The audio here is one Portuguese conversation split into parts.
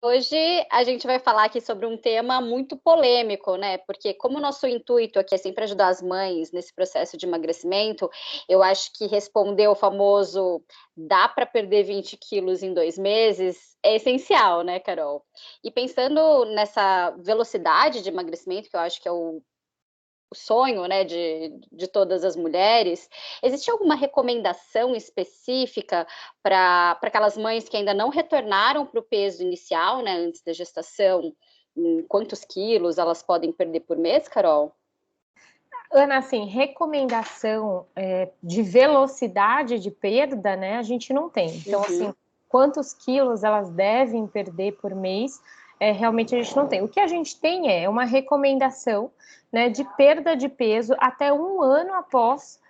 Hoje a gente vai falar aqui sobre um tema muito polêmico, né? Porque como o nosso intuito aqui é sempre ajudar as mães nesse processo de emagrecimento, eu acho que responder o famoso dá para perder 20 quilos em 2 meses é essencial, né, Carol? E pensando nessa velocidade de emagrecimento, que eu acho que é o sonho, né, de todas as mulheres, existe alguma recomendação específica para aquelas mães que ainda não retornaram para o peso inicial, né, antes da gestação? Em quantos quilos elas podem perder por mês, Carol? Ana, assim, recomendação de velocidade de perda, né, a gente não tem. Então, assim, Uhum. quantos quilos elas devem perder por mês, realmente a gente não tem. O que a gente tem é uma recomendação, né, de perda de peso até um ano após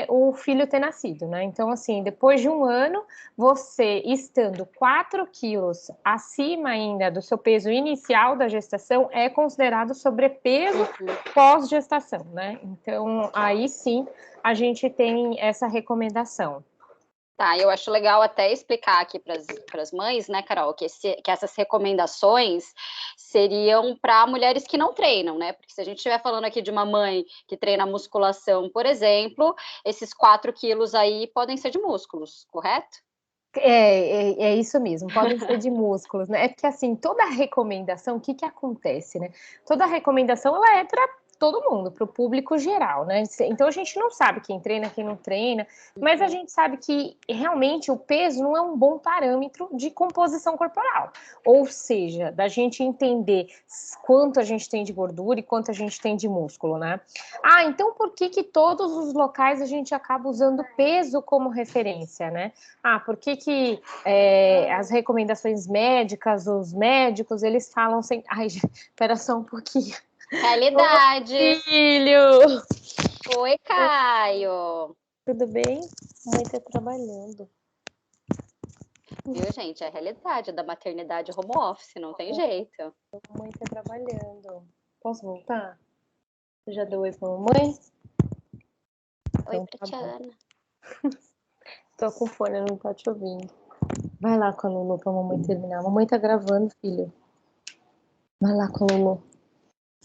o filho ter nascido, né? Então, assim, depois de um ano, você estando 4 quilos acima ainda do seu peso inicial da gestação, é considerado sobrepeso Uhum. pós-gestação, né? Então, aí sim, a gente tem essa recomendação. Tá, eu acho legal até explicar aqui para as mães, né, Carol, que essas recomendações seriam para mulheres que não treinam, né? Porque se a gente estiver falando aqui de uma mãe que treina musculação, por exemplo, esses 4 quilos aí podem ser de músculos, correto? É isso mesmo, podem ser de músculos, né? É porque, assim, toda recomendação, o que que acontece, né? Toda recomendação, ela é para todo mundo, para o público geral, né? Então, a gente não sabe quem treina, quem não treina, mas a Uhum. gente sabe que, realmente, o peso não é um bom parâmetro de composição corporal. Ou seja, da gente entender quanto a gente tem de gordura e quanto a gente tem de músculo, né? Ah, então por que que todos os locais a gente acaba usando peso como referência, né? Ah, por que que as recomendações médicas, os médicos, eles falam sem... Ai, espera só um pouquinho. Ô, Realidades. filho! Oi, Caio. Tudo bem? Mãe tá trabalhando. Viu, gente? É a realidade da maternidade home office, não tem jeito. Mãe tá trabalhando. Posso voltar? Você já deu oi pra mamãe? Oi, Então tá bom. Pratiana. Tô com fone, não tá te ouvindo. Vai lá com a Lulu pra mamãe terminar. Mamãe tá gravando, filho. Vai lá com a Lulu.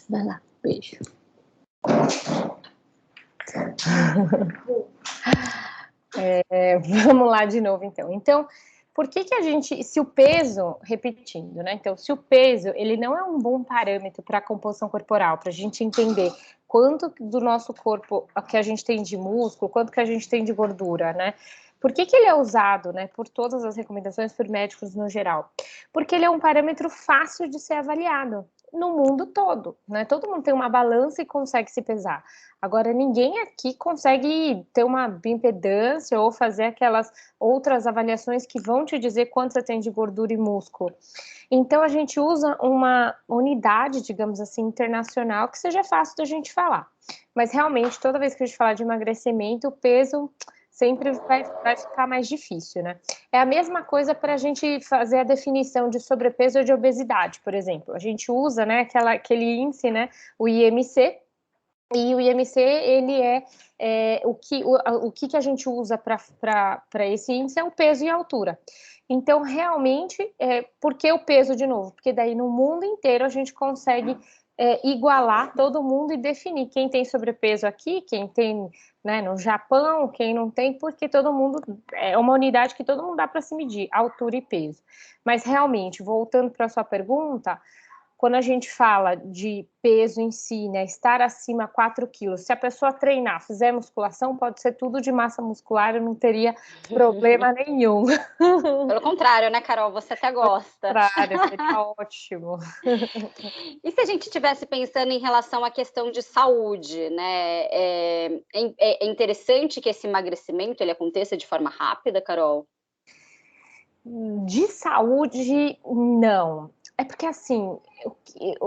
Vai lá. Beijo. Vamos lá de novo, então. Então, por que que a gente, se o peso, repetindo, né? Então, se o peso, ele não é um bom parâmetro para a composição corporal, para a gente entender quanto do nosso corpo que a gente tem de músculo, quanto que a gente tem de gordura, né? Por que que ele é usado, né, por todas as recomendações, por médicos no geral? Porque ele é um parâmetro fácil de ser avaliado no mundo todo, né? Todo mundo tem uma balança e consegue se pesar. Agora, ninguém aqui consegue ter uma bioimpedância ou fazer aquelas outras avaliações que vão te dizer quanto você tem de gordura e músculo. Então, a gente usa uma unidade, digamos assim, internacional que seja fácil da gente falar. Mas, realmente, toda vez que a gente falar de emagrecimento, o peso sempre vai ficar mais difícil, né? É a mesma coisa para a gente fazer a definição de sobrepeso ou de obesidade, por exemplo. A gente usa, né, aquele índice, né, o IMC, e o IMC, ele o que a gente usa para esse índice é o peso e a altura. Então, realmente, por que o peso de novo? Porque daí no mundo inteiro a gente consegue igualar todo mundo e definir quem tem sobrepeso aqui, quem tem, né, no Japão, quem não tem, porque todo mundo é uma unidade que todo mundo dá para se medir, altura e peso. Mas realmente, voltando para a sua pergunta, quando a gente fala de peso em si, né, estar acima 4 quilos, se a pessoa treinar, fizer musculação, pode ser tudo de massa muscular, eu não teria problema nenhum. Pelo contrário, né, Carol? Você até Ao gosta. contrário, seria ótimo. E se a gente estivesse pensando em relação à questão de saúde, né? É interessante que esse emagrecimento ele aconteça de forma rápida, Carol? De saúde, não. É porque, assim,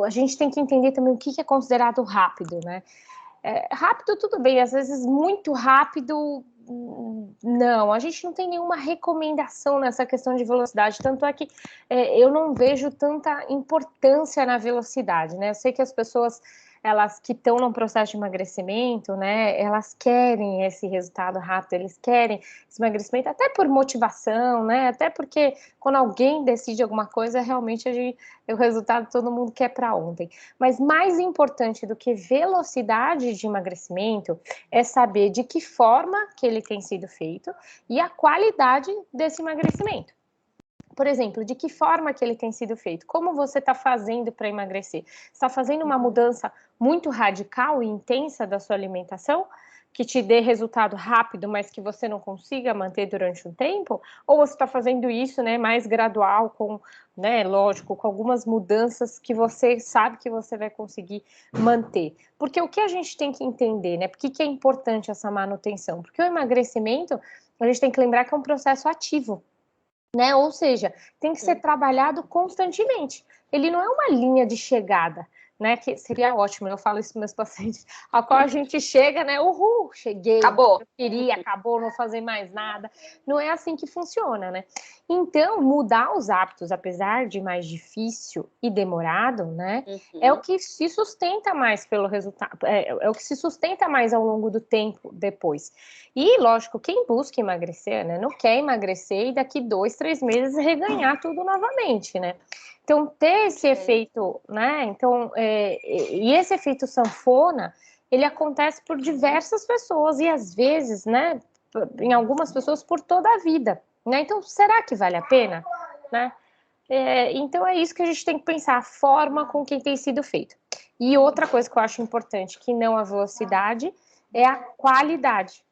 a gente tem que entender também o que é considerado rápido, né? Rápido, tudo bem, às vezes muito rápido, não. A gente não tem nenhuma recomendação nessa questão de velocidade, tanto é que eu não vejo tanta importância na velocidade, né? Eu sei que as pessoas elas que estão num processo de emagrecimento, né, elas querem esse resultado rápido, eles querem esse emagrecimento, até por motivação, né, até porque quando alguém decide alguma coisa, realmente o resultado todo mundo quer para ontem. Mas mais importante do que velocidade de emagrecimento é saber de que forma que ele tem sido feito e a qualidade desse emagrecimento. Por exemplo, de que forma que ele tem sido feito? Como você está fazendo para emagrecer? Está fazendo uma mudança muito radical e intensa da sua alimentação, que te dê resultado rápido, mas que você não consiga manter durante um tempo? Ou você está fazendo isso, né, mais gradual, com, né, lógico, com algumas mudanças que você sabe que você vai conseguir manter? Porque o que a gente tem que entender, né? Por que é importante essa manutenção? Porque o emagrecimento, a gente tem que lembrar que é um processo ativo. Né? Ou seja, tem que ser trabalhado constantemente. Ele não é uma linha de chegada, né? Que seria ótimo, eu falo isso para meus pacientes, a qual a gente chega, né? Uhul, cheguei, Acabou. eu queria, acabou, não vou fazer mais nada. Não é assim que funciona, né? Então, mudar os hábitos, apesar de mais difícil e demorado, né? É o que se sustenta mais pelo resultado, é o que se sustenta mais ao longo do tempo depois. E, lógico, quem busca emagrecer, né? Não quer emagrecer e daqui 2, 3 meses reganhar tudo novamente, né? Então, ter esse efeito, né? Então, e esse efeito sanfona, ele acontece por diversas pessoas e, às vezes, né? Em algumas pessoas, por toda a vida, né? Então, será que vale a pena, né? Então, é isso que a gente tem que pensar, a forma com que tem sido feito. E outra coisa que eu acho importante, que não a velocidade, é a qualidade.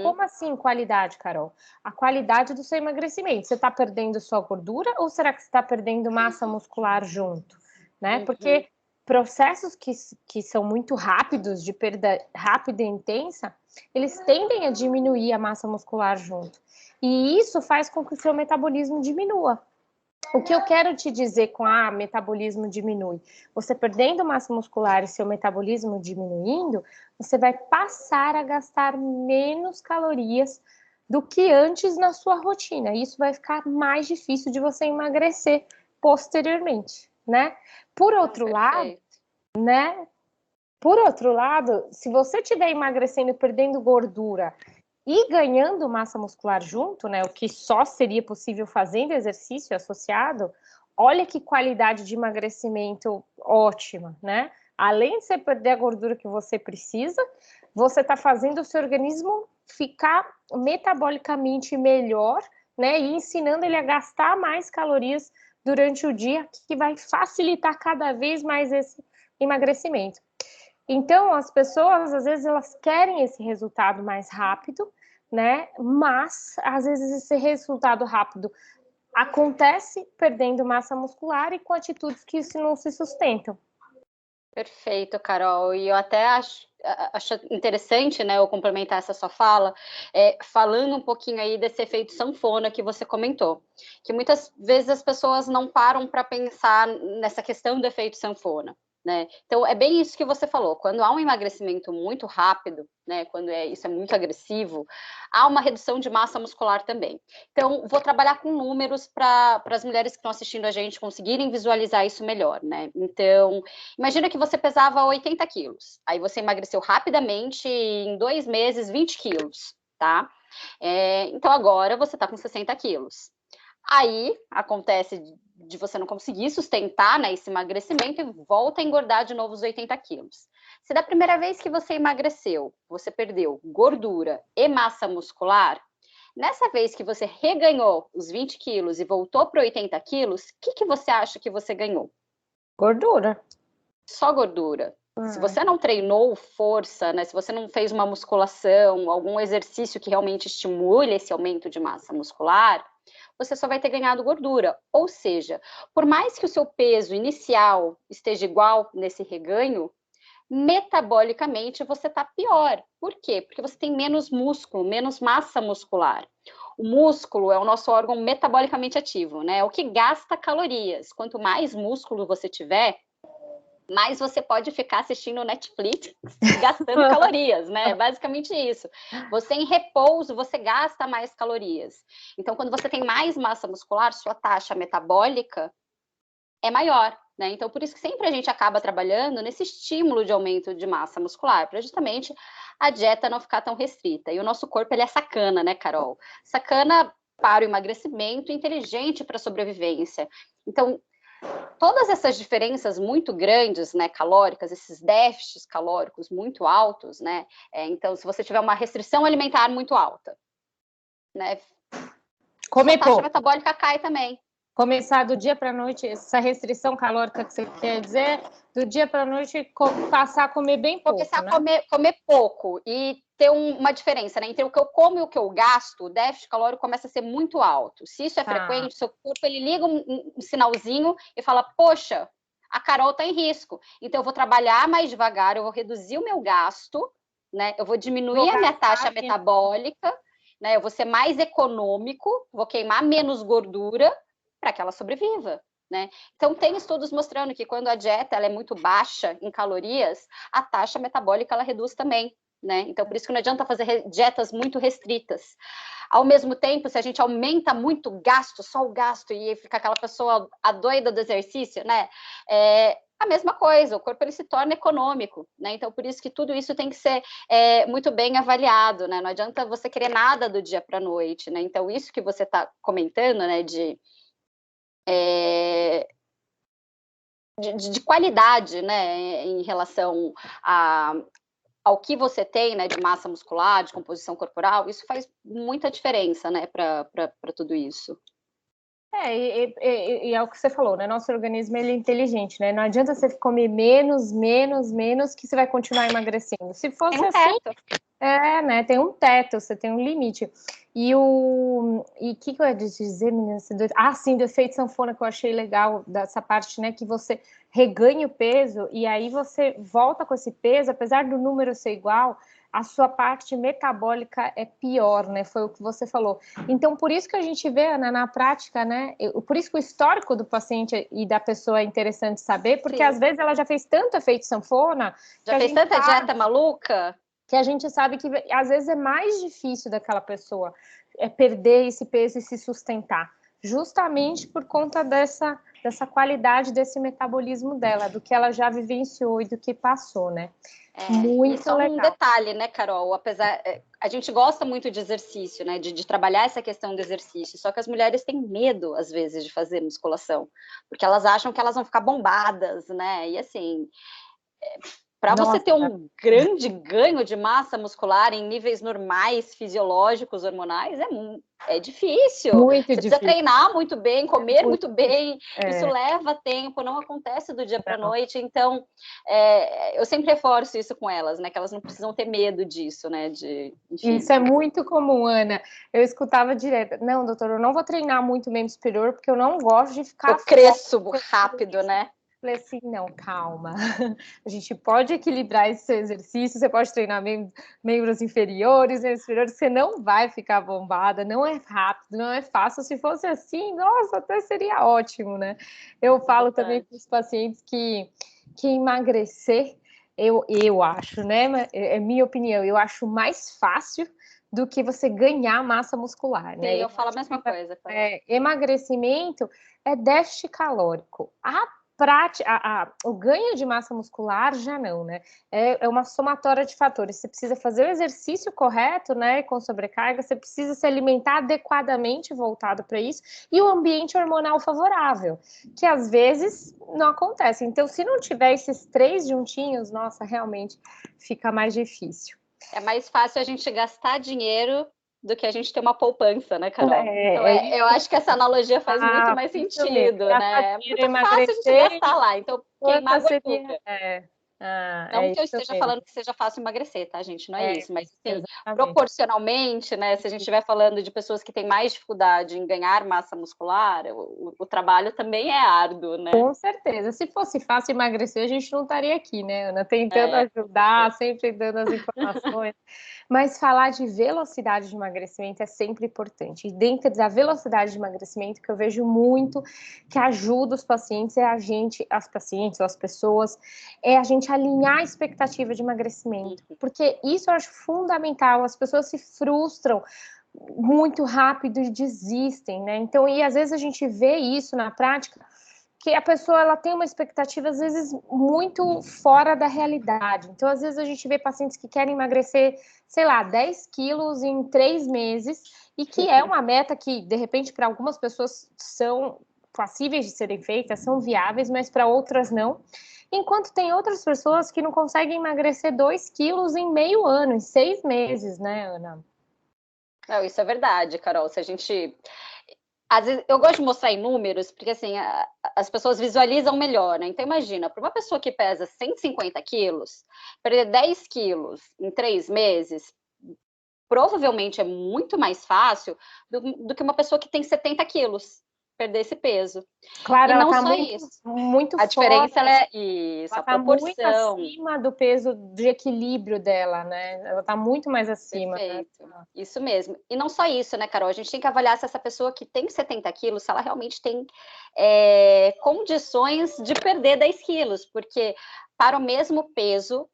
Como assim qualidade, Carol? A qualidade do seu emagrecimento. Você está perdendo só gordura ou será que você está perdendo massa muscular junto? Né? Porque processos que são muito rápidos, de perda rápida e intensa, eles tendem a diminuir a massa muscular junto. E isso faz com que o seu metabolismo diminua. O que eu quero te dizer com metabolismo diminui? Você perdendo massa muscular e seu metabolismo diminuindo, você vai passar a gastar menos calorias do que antes na sua rotina. Isso vai ficar mais difícil de você emagrecer posteriormente, né? Por outro lado, né? Por outro lado, se você estiver emagrecendo e perdendo gordura e ganhando massa muscular junto, né, o que só seria possível fazendo exercício associado, olha que qualidade de emagrecimento ótima, né? Além de você perder a gordura que você precisa, você está fazendo o seu organismo ficar metabolicamente melhor, né, e ensinando ele a gastar mais calorias durante o dia, que vai facilitar cada vez mais esse emagrecimento. Então, as pessoas, às vezes, elas querem esse resultado mais rápido, né? Mas, às vezes, esse resultado rápido acontece perdendo massa muscular e com atitudes que não se sustentam. Perfeito, Carol. E eu até acho interessante, né, eu complementar essa sua fala, falando um pouquinho aí desse efeito sanfona que você comentou, que muitas vezes as pessoas não param para pensar nessa questão do efeito sanfona. Né? Então, é bem isso que você falou. Quando há um emagrecimento muito rápido, né, quando isso é muito agressivo, há uma redução de massa muscular também. Então, vou trabalhar com números para as mulheres que estão assistindo a gente conseguirem visualizar isso melhor. Né? Então, imagina que você pesava 80 quilos, aí você emagreceu rapidamente, em 2 meses, 20 quilos, tá? Então, agora você está com 60 quilos. Aí acontece de você não conseguir sustentar, né, esse emagrecimento e volta a engordar de novo os 80 quilos. Se da primeira vez que você emagreceu, você perdeu gordura e massa muscular, nessa vez que você reganhou os 20 quilos e voltou para 80 quilos, o que você acha que você ganhou? Gordura. Só gordura. Se você não treinou força, né, se você não fez uma musculação, algum exercício que realmente estimule esse aumento de massa muscular, você só vai ter ganhado gordura. Ou seja, por mais que o seu peso inicial esteja igual nesse reganho, metabolicamente você está pior. Por quê? Porque você tem menos músculo, menos massa muscular. O músculo é o nosso órgão metabolicamente ativo, né? É o que gasta calorias. Quanto mais músculo você tiver, mais você pode ficar assistindo Netflix gastando calorias, né? É basicamente isso. Você em repouso, você gasta mais calorias. Então, quando você tem mais massa muscular, sua taxa metabólica é maior, né? Então, por isso que sempre a gente acaba trabalhando nesse estímulo de aumento de massa muscular, para justamente a dieta não ficar tão restrita. E o nosso corpo, ele é sacana, né, Carol? Sacana para o emagrecimento, inteligente para a sobrevivência. Então, todas essas diferenças muito grandes, né, calóricas, esses déficits calóricos muito altos, né, então, se você tiver uma restrição alimentar muito alta, né, Comer a taxa pouco. metabólica cai também. Começar do dia para a noite, essa restrição calórica que você quer dizer, do dia para a noite passar a comer bem pouco, começar né? a comer pouco e ter uma diferença, né? Entre o que eu como e o que eu gasto, o déficit calórico começa a ser muito alto. Se isso é frequente, seu corpo ele liga um sinalzinho e fala, poxa, a Carol está em risco. Então eu vou trabalhar mais devagar, eu vou reduzir o meu gasto, né? Eu vou diminuir a minha taxa metabólica, né? Eu vou ser mais econômico, vou queimar menos gordura para que ela sobreviva. Né? Então, tem estudos mostrando que quando a dieta ela é muito baixa em calorias, a taxa metabólica ela reduz também. Né? Então, por isso que não adianta fazer dietas muito restritas. Ao mesmo tempo, se a gente aumenta muito o gasto, só o gasto, e fica aquela pessoa a doida do exercício, né? A mesma coisa, o corpo ele se torna econômico, né? Então, por isso que tudo isso tem que ser muito bem avaliado, né? Não adianta você querer nada do dia para a noite, né? Então, isso que você está comentando, né, de qualidade, né, em relação ao que você tem, né, de massa muscular, de composição corporal, isso faz muita diferença, né, para tudo isso. E é o que você falou, né? Nosso organismo ele é inteligente, né? Não adianta você comer menos, que você vai continuar emagrecendo. Se fosse assim, né? Tem um teto, você tem um limite. E o que eu ia dizer, menina? Sim, do efeito sanfona que eu achei legal dessa parte, né? Que você reganha o peso e aí você volta com esse peso, apesar do número ser igual, a sua parte metabólica é pior, né? Foi o que você falou. Então, por isso que a gente vê, Ana, na prática, né? Por isso que o histórico do paciente e da pessoa é interessante saber, porque às vezes ela já fez tanto efeito sanfona. Já fez tanta dieta maluca? Que a gente sabe que às vezes é mais difícil daquela pessoa perder esse peso e se sustentar. Justamente por conta dessa qualidade desse metabolismo dela, do que ela já vivenciou e do que passou, né? Muito isso legal. Um detalhe, né, Carol? Apesar, a gente gosta muito de exercício, né? De trabalhar essa questão do exercício. Só que as mulheres têm medo, às vezes, de fazer musculação, porque elas acham que elas vão ficar bombadas, né? E assim, para você ter um grande ganho de massa muscular em níveis normais, fisiológicos, hormonais, é difícil. Muito você difícil. Precisa treinar muito bem, comer muito bem. Isso leva tempo, não acontece do dia para a noite. Então, eu sempre reforço isso com elas, né? Que elas não precisam ter medo disso, né? Enfim. Isso é muito comum, Ana. Eu escutava direto. Não, doutor, eu não vou treinar muito membro superior porque eu não gosto de ficar... Eu cresço rápido, né? Falei assim, não, calma. A gente pode equilibrar esse seu exercício, você pode treinar membros inferiores, membros superiores, você não vai ficar bombada, não é rápido, não é fácil. Se fosse assim, nossa, até seria ótimo, né? Eu falo também para os pacientes que emagrecer, eu acho, né? É minha opinião, eu acho mais fácil do que você ganhar massa muscular, né? Sim, eu falo a mesma coisa. Emagrecimento é déficit calórico. O ganho de massa muscular já não, né? É uma somatória de fatores. Você precisa fazer o exercício correto, né? Com sobrecarga, você precisa se alimentar adequadamente voltado para isso, e o ambiente hormonal favorável, que às vezes não acontece. Então, se não tiver esses 3 juntinhos, nossa, realmente fica mais difícil. É mais fácil a gente gastar dinheiro do que a gente ter uma poupança, né, Carol? Então, eu acho que essa analogia faz muito mais sentido, né? É muito fácil a gente gastar lá, então queimar gordura. Não que eu esteja falando que seja fácil emagrecer, tá, gente? Não é isso, mas assim, proporcionalmente, né? Se a gente estiver falando de pessoas que têm mais dificuldade em ganhar massa muscular, o trabalho também é árduo, né? Com certeza. Se fosse fácil emagrecer, a gente não estaria aqui, né, Ana? Tentando ajudar, sempre dando as informações. Mas falar de velocidade de emagrecimento é sempre importante. E dentro da velocidade de emagrecimento, que eu vejo muito que ajuda os pacientes, as pessoas, é a gente alinhar a expectativa de emagrecimento. Porque isso eu acho fundamental. As pessoas se frustram muito rápido e desistem, né? Então, e às vezes a gente vê isso na prática que a pessoa ela tem uma expectativa, às vezes, muito fora da realidade. Então, às vezes, a gente vê pacientes que querem emagrecer, sei lá, 10 quilos em 3 meses, e que é uma meta que, de repente, para algumas pessoas são passíveis de serem feitas, são viáveis, mas para outras não. Enquanto tem outras pessoas que não conseguem emagrecer 2 quilos em meio ano, em 6 meses, né, Ana? Não, isso é verdade, Carol. Se a gente... Às vezes, eu gosto de mostrar em números, porque assim, as pessoas visualizam melhor, né? Então, imagina, para uma pessoa que pesa 150 quilos, perder 10 quilos em 3 meses, provavelmente é muito mais fácil do que uma pessoa que tem 70 quilos perder esse peso. Claro, E ela não está só muito, isso. muito A fora, diferença ela é isso, ela a está muito proporção. acima do peso de equilíbrio dela, né? Ela está muito mais acima. Perfeito, né? isso mesmo. E não só isso, né, Carol? A gente tem que avaliar se essa pessoa que tem 70 quilos, se ela realmente tem condições de perder 10 quilos, porque para o mesmo peso,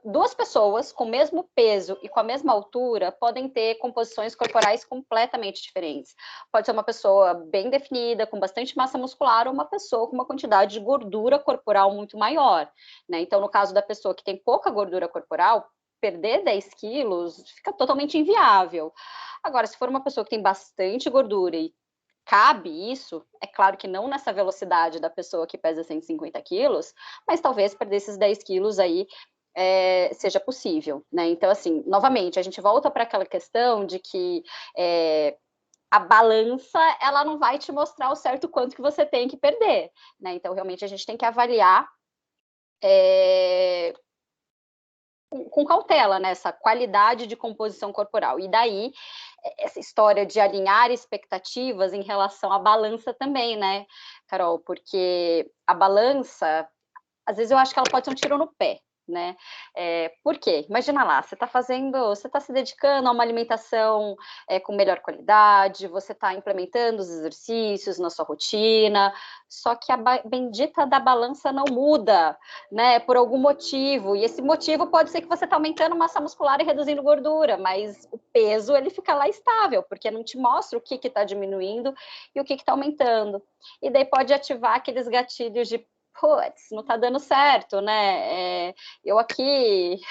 duas pessoas com o mesmo peso e com a mesma altura podem ter composições corporais completamente diferentes. Pode ser uma pessoa bem definida, com bastante massa muscular, ou uma pessoa com uma quantidade de gordura corporal muito maior, né? Então, no caso da pessoa que tem pouca gordura corporal, perder 10 quilos fica totalmente inviável. Agora, se for uma pessoa que tem bastante gordura e cabe isso, é claro que não nessa velocidade da pessoa que pesa 150 quilos, mas talvez perder esses 10 quilos aí seja possível, né? Então, assim, novamente, a gente volta para aquela questão de que a balança, ela não vai te mostrar o certo quanto que você tem que perder, né? Então, realmente, a gente tem que avaliar com cautela, né, essa qualidade de composição corporal. E daí, essa história de alinhar expectativas em relação à balança também, né, Carol? Porque a balança, às vezes eu acho que ela pode ser um tiro no pé, né? Por quê? Imagina lá, você está se dedicando a uma alimentação com melhor qualidade, você está implementando os exercícios na sua rotina, só que a bendita da balança não muda, né? Por algum motivo, e esse motivo pode ser que você está aumentando massa muscular e reduzindo gordura, mas o peso ele fica lá estável, porque não te mostra o que está diminuindo e o que está aumentando. E daí pode ativar aqueles gatilhos de putz, não tá dando certo, né? Eu aqui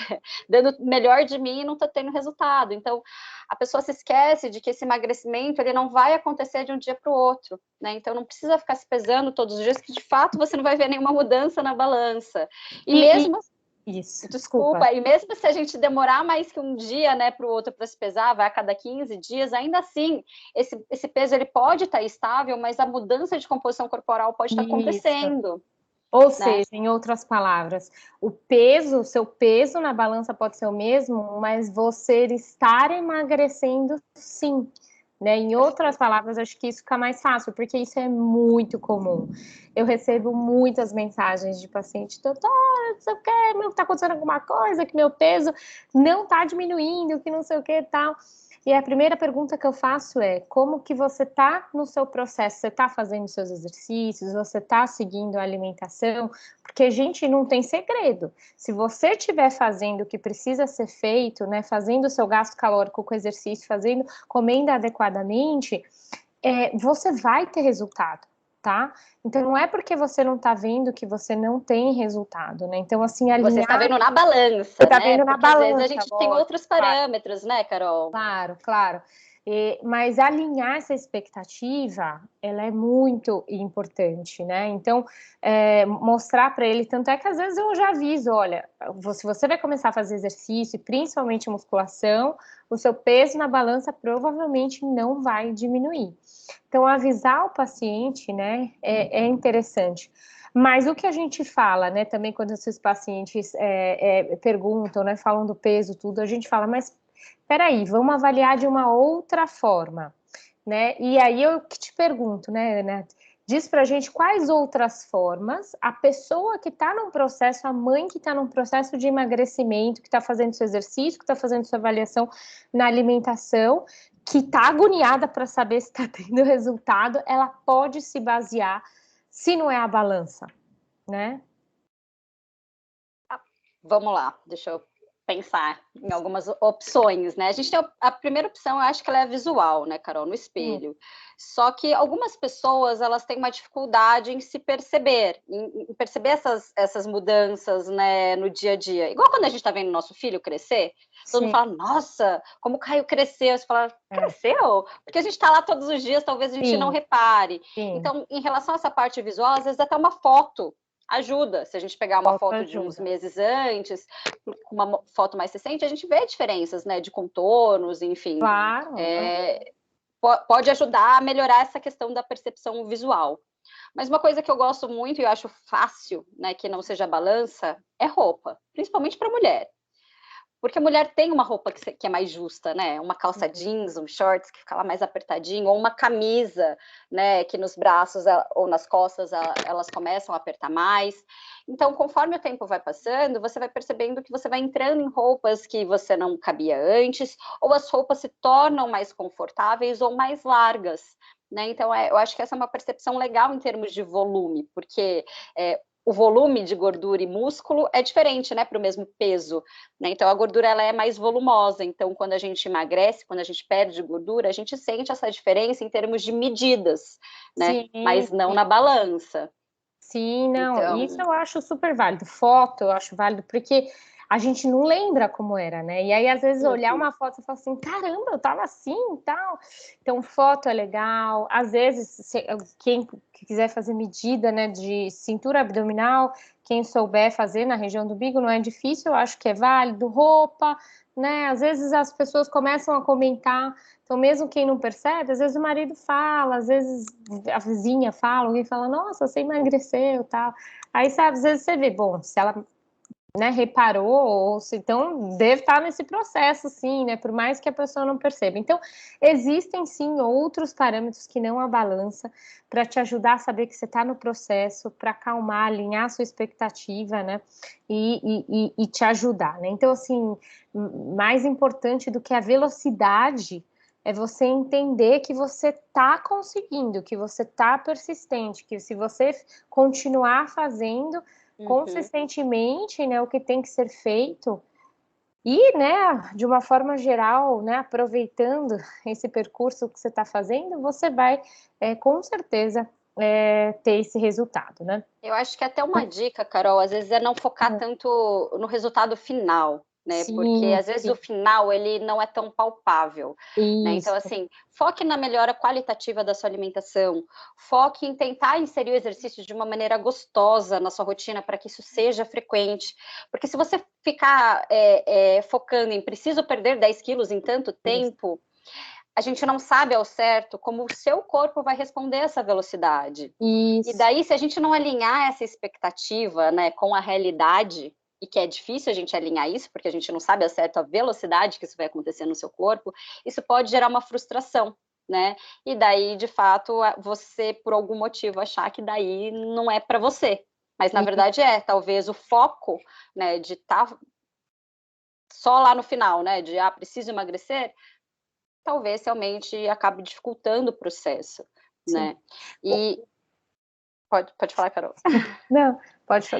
dando o melhor de mim e não tô tendo resultado. Então, a pessoa se esquece de que esse emagrecimento ele não vai acontecer de um dia para o outro, né? Então, não precisa ficar se pesando todos os dias, que de fato você não vai ver nenhuma mudança na balança. E mesmo isso, desculpa, e mesmo se a gente demorar mais que um dia, né, para o outro para se pesar, vai a cada 15 dias, ainda assim, esse peso ele pode estar estável, mas a mudança de composição corporal pode estar acontecendo. Ou seja, em outras palavras, o seu peso na balança pode ser o mesmo, mas você estar emagrecendo sim. Né? Em outras palavras, acho que isso fica mais fácil, porque isso é muito comum. Eu recebo muitas mensagens de paciente, doutor, não sei o que, está acontecendo alguma coisa, que meu peso não está diminuindo, que não sei o que e tal. E a primeira pergunta que eu faço é, como que você está no seu processo? Você está fazendo seus exercícios? Você está seguindo a alimentação? Porque a gente não tem segredo. Se você estiver fazendo o que precisa ser feito, né, fazendo o seu gasto calórico com exercício, comendo adequadamente, você vai ter resultado. Tá? Então, não é porque você não está vendo que você não tem resultado, né? Então, assim, alinhar... Você está vendo na balança, você está vendo na porque balança, às vezes a gente tem outros parâmetros, né, Carol? Claro, claro. Mas alinhar essa expectativa, ela é muito importante, né? Então, mostrar para ele, tanto é que às vezes eu já aviso, olha, se você vai começar a fazer exercício, principalmente musculação, o seu peso na balança provavelmente não vai diminuir. Então, avisar o paciente, né, é interessante. Mas o que a gente fala, né, também quando esses pacientes perguntam, né, falam do peso, tudo, a gente fala, mas peraí, vamos avaliar de uma outra forma, né? E aí eu que te pergunto, né, Ana? Diz pra gente quais outras formas a pessoa que está num processo, a mãe que está num processo de emagrecimento, que está fazendo seu exercício, que está fazendo sua avaliação na alimentação, que está agoniada para saber se está tendo resultado, ela pode se basear se não é a balança, né? Vamos lá, deixa eu pensar em algumas opções, né? A gente tem a primeira opção, eu acho que ela é visual, né, Carol, no espelho. Só que algumas pessoas, elas têm uma dificuldade em se perceber, em perceber essas mudanças, né, no dia a dia. Igual quando a gente está vendo nosso filho crescer, todo mundo fala, nossa, como o Caio cresceu. Você fala, cresceu? Porque a gente está lá todos os dias, talvez a gente não repare. Então, em relação a essa parte visual, às vezes até uma foto ajuda. Se a gente pegar uma foto de uns meses antes, uma foto mais recente, a gente vê diferenças, né, de contornos, enfim. Claro. Pode ajudar a melhorar essa questão da percepção visual. Mas uma coisa que eu gosto muito e eu acho fácil, né, que não seja balança, é roupa, principalmente para mulher. Porque a mulher tem uma roupa que é mais justa, né? Uma calça jeans, um shorts que fica lá mais apertadinho, ou uma camisa, né? Que nos braços ou nas costas elas começam a apertar mais. Então, conforme o tempo vai passando, você vai percebendo que você vai entrando em roupas que você não cabia antes, ou as roupas se tornam mais confortáveis ou mais largas, né? Então, eu acho que essa é uma percepção legal em termos de volume, porque o volume de gordura e músculo é diferente, né, para o mesmo peso, né? Então a gordura ela é mais volumosa. Então quando a gente emagrece, quando a gente perde gordura, a gente sente essa diferença em termos de medidas, né? Sim, mas não na balança. Sim, não. Então, isso eu acho super válido. Foto eu acho válido porque a gente não lembra como era, né? E aí, às vezes, olhar uma foto e falar assim, caramba, eu tava assim e tal. Então, foto é legal. Às vezes, quem quiser fazer medida, né, de cintura abdominal, quem souber fazer na região do umbigo, não é difícil, eu acho que é válido. Roupa, né? Às vezes as pessoas começam a comentar, então mesmo quem não percebe, às vezes o marido fala, às vezes a vizinha fala, alguém fala, nossa, você emagreceu, tal. Aí, sabe, às vezes você vê, bom, se ela, né, reparou, ou se então deve estar nesse processo, sim, né, por mais que a pessoa não perceba. Então, existem, sim, outros parâmetros que não a balança, para te ajudar a saber que você está no processo, para acalmar, alinhar a sua expectativa, né, e te ajudar, né. Então, assim, mais importante do que a velocidade é você entender que você está conseguindo, que você está persistente, que se você continuar fazendo consistentemente, né, o que tem que ser feito e, né, de uma forma geral, né, aproveitando esse percurso que você está fazendo, você vai, com certeza, ter esse resultado, né? Eu acho que até uma dica, Carol, às vezes é não focar tanto no resultado final, né? Sim, porque às vezes o final ele não é tão palpável, né? Então, assim, foque na melhora qualitativa da sua alimentação, foque em tentar inserir o exercício de uma maneira gostosa na sua rotina para que isso seja frequente. Porque se você ficar focando em preciso perder 10 quilos em tanto tempo, a gente não sabe ao certo como o seu corpo vai responder a essa velocidade. Isso. E daí, se a gente não alinhar essa expectativa, né, com a realidade, e que é difícil a gente alinhar isso, porque a gente não sabe ao certo a velocidade que isso vai acontecer no seu corpo, isso pode gerar uma frustração, né? E daí, de fato, você, por algum motivo, achar que daí não é para você. Mas, na verdade, talvez o foco, né, de estar só lá no final, né, de, preciso emagrecer, talvez realmente acabe dificultando o processo, né? E pode falar, Carol. Não,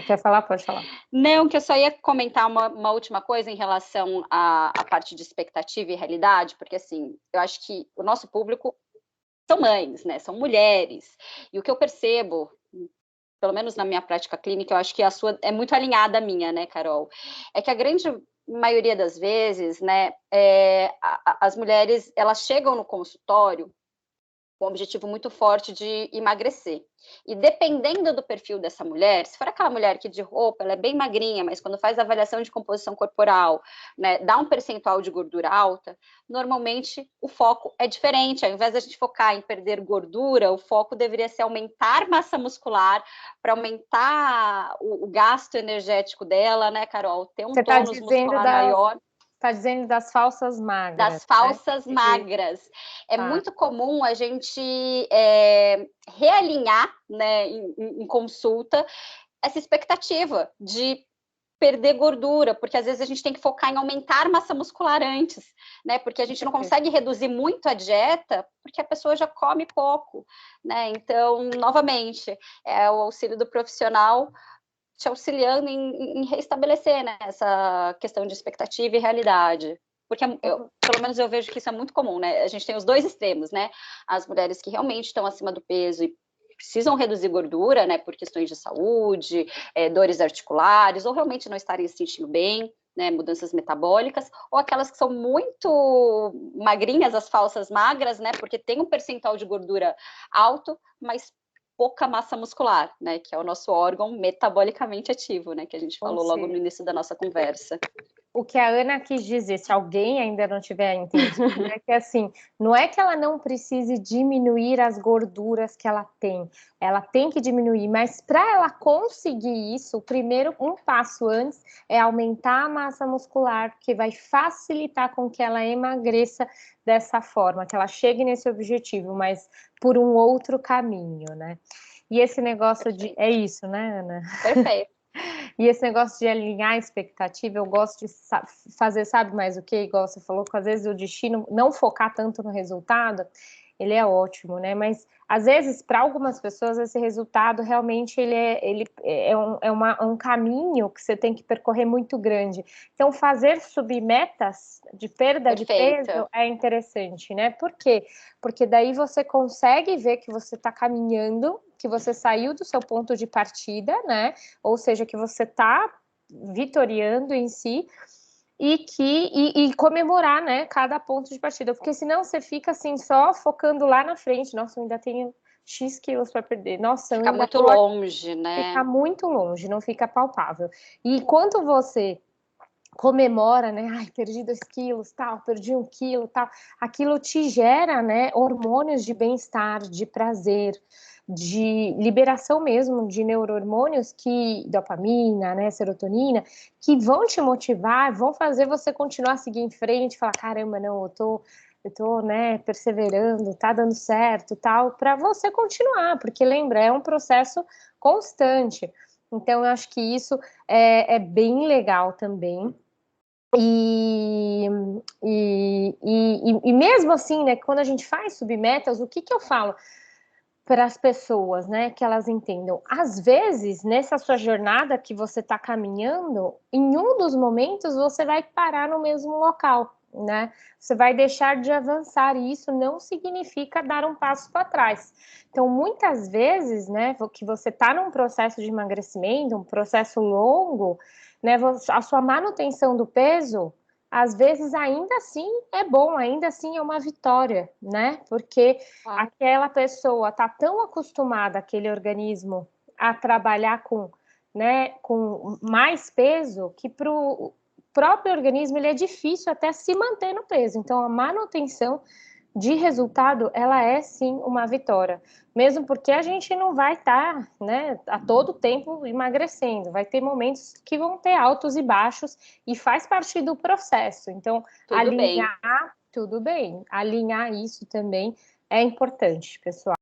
quer falar? Pode falar. Não, que eu só ia comentar uma última coisa em relação à parte de expectativa e realidade, porque assim, eu acho que o nosso público são mães, né? São mulheres. E o que eu percebo, pelo menos na minha prática clínica, eu acho que a sua é muito alinhada à minha, né, Carol? É que a grande maioria das vezes, né, as mulheres, elas chegam no consultório com um objetivo muito forte de emagrecer. E dependendo do perfil dessa mulher, se for aquela mulher que de roupa, ela é bem magrinha, mas quando faz a avaliação de composição corporal, né, dá um percentual de gordura alta, normalmente o foco é diferente. Ao invés da gente focar em perder gordura, o foco deveria ser aumentar massa muscular para aumentar o gasto energético dela, né, Carol? Ter um tônus muscular maior. Está dizendo das falsas magras. Das falsas, né, magras. É muito comum a gente realinhar, né, em consulta, essa expectativa de perder gordura, porque às vezes a gente tem que focar em aumentar massa muscular antes, né? Porque a gente não consegue reduzir muito a dieta, porque a pessoa já come pouco, né? Então, novamente, é o auxílio do profissional te auxiliando em restabelecer, né, essa questão de expectativa e realidade. Porque pelo menos eu vejo que isso é muito comum, né? A gente tem os dois extremos, né? As mulheres que realmente estão acima do peso e precisam reduzir gordura, né, por questões de saúde, dores articulares, ou realmente não estarem se sentindo bem, né, mudanças metabólicas, ou aquelas que são muito magrinhas, as falsas magras, né, porque tem um percentual de gordura alto, mas pouca massa muscular, né, que é o nosso órgão metabolicamente ativo, né, que a gente falou logo no início da nossa conversa. O que a Ana quis dizer, se alguém ainda não tiver entendido, é que assim, não é que ela não precise diminuir as gorduras que ela tem que diminuir, mas para ela conseguir isso, o primeiro, um passo antes é aumentar a massa muscular, que vai facilitar com que ela emagreça dessa forma, que ela chegue nesse objetivo, mas por um outro caminho, né? E esse negócio de... É isso, né, Ana? Perfeito. E esse negócio de alinhar a expectativa, eu gosto de fazer, sabe mais o que? Igual você falou, que às vezes o destino, não focar tanto no resultado, ele é ótimo, né? Mas às vezes, para algumas pessoas, esse resultado realmente ele é um caminho que você tem que percorrer muito grande. Então, fazer submetas de perda de peso é interessante, né? Por quê? Porque daí você consegue ver que você está caminhando, que você saiu do seu ponto de partida, né? Ou seja, que você está vitoriando em si e comemorar, né, cada ponto de partida, porque senão você fica assim só focando lá na frente. Nossa, eu ainda tenho X quilos para perder. Nossa, fica muito longe, né? Fica muito longe, não fica palpável. E quando você comemora, né? Ai, perdi 2 quilos, tal, perdi 1 quilo, tal. Aquilo te gera, né, hormônios de bem-estar, de prazer, de liberação mesmo de neurohormônios dopamina, né, serotonina, que vão te motivar, vão fazer você continuar a seguir em frente, falar, caramba, não, eu tô, né, perseverando, tá dando certo, tal, para você continuar, porque lembra, é um processo constante. Então, eu acho que isso é bem legal também. E mesmo assim, né, quando a gente faz submetas, o que eu falo para as pessoas, né, que elas entendam? Às vezes, nessa sua jornada que você está caminhando, em um dos momentos você vai parar no mesmo local, né? Você vai deixar de avançar e isso não significa dar um passo para trás. Então, muitas vezes, né, que você está num processo de emagrecimento, um processo longo, né, a sua manutenção do peso, às vezes ainda assim é bom, ainda assim é uma vitória, né? Porque aquela pessoa está tão acostumada, aquele organismo, a trabalhar com, né, com mais peso, que para o próprio organismo ele é difícil até se manter no peso. Então, a manutenção de resultado, ela é sim uma vitória. Mesmo porque a gente não vai estar, né, a todo tempo emagrecendo. Vai ter momentos que vão ter altos e baixos e faz parte do processo. Então, tudo bem. Alinhar isso também é importante, pessoal.